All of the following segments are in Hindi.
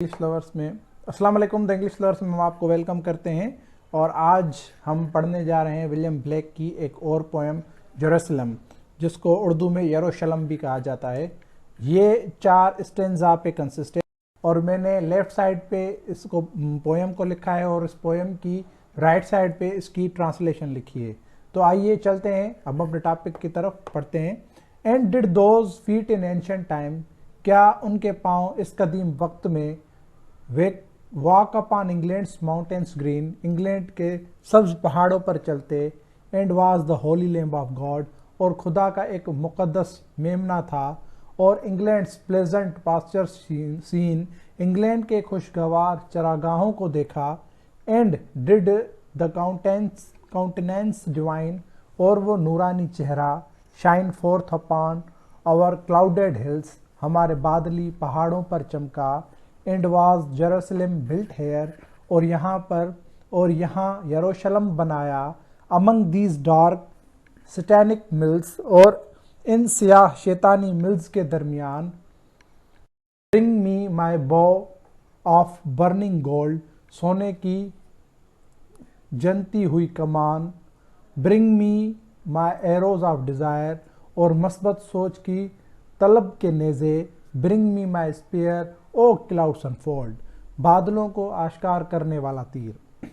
इंग्लिश लवर्स में अस्सलाम वालेकुम। द इंग्लिश लवर्स में हम आपको वेलकम करते हैं और आज हम पढ़ने जा रहे हैं विलियम ब्लेक की एक और पोएम जेरूसलम, जिसको उर्दू में यरूशलम भी कहा जाता है। ये 4 स्टेंजा पे कंसिस्ट है और मैंने लेफ़्ट साइड पे इसको पोएम को लिखा है और इस पोएम की राइट साइड पे इसकी ट्रांसलेशन लिखी है। तो आइए चलते हैं, अब अपने टॉपिक की तरफ पढ़ते हैं। And did those feet in ancient time, क्या उनके पाँव इस कदीम वक्त में वे walk upon England's mountains green, England के सब्ज पहाड़ों पर चलते। And was the holy lamb of God, और खुदा का एक मुकद्दस मेमना था। और England's pleasant pasture seen, England के खुशगवार चरागाहों को देखा। And did the countenance divine, और वो नूरानी चेहरा shine forth upon our clouded hills, हमारे बादली पहाड़ों पर चमका। And was Jerusalem built here, और यहाँ यरूशलम बनाया। Among these dark satanic mills, और इन सियाह शैतानी मिल्स के दरमियान। ब्रिंग मी माई बो ऑफ बर्निंग गोल्ड, सोने की जनती हुई कमान। Bring me my arrows of desire, और मस्बत सोच की तलब के नेज़े। Bring me my spear O clouds unfold, बादलों को आश्कार करने वाला तीर।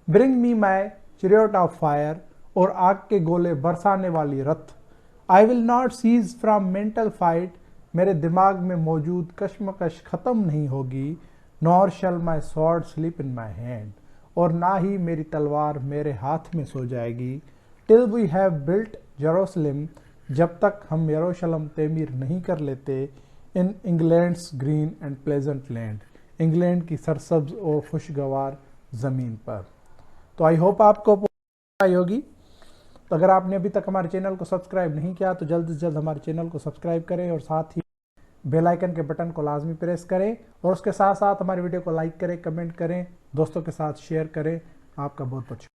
Bring me my chariot of fire, और आग के गोले बरसाने वाली रथ। I will not cease from mental fight, मेरे दिमाग में मौजूद कश्मकश ख़त्म नहीं होगी। Nor shall my sword sleep in my hand, और ना ही मेरी तलवार मेरे हाथ में सो जाएगी। Till we have built Jerusalem, जब तक हम यरूशलम तमीर नहीं कर लेते। In England's green and pleasant land, England की सरसब्ज और खुशगवार ज़मीन पर। तो आई होप आपको आई होगी। तो अगर आपने अभी तक हमारे चैनल को सब्सक्राइब नहीं किया तो जल्द से जल्द हमारे चैनल को सब्सक्राइब करें और साथ ही बेल आइकन के बटन को लाजमी प्रेस करें, और उसके साथ साथ हमारे वीडियो को लाइक करें, कमेंट करें, दोस्तों के साथ शेयर करें। आपका बहुत बहुत शुक्रिया।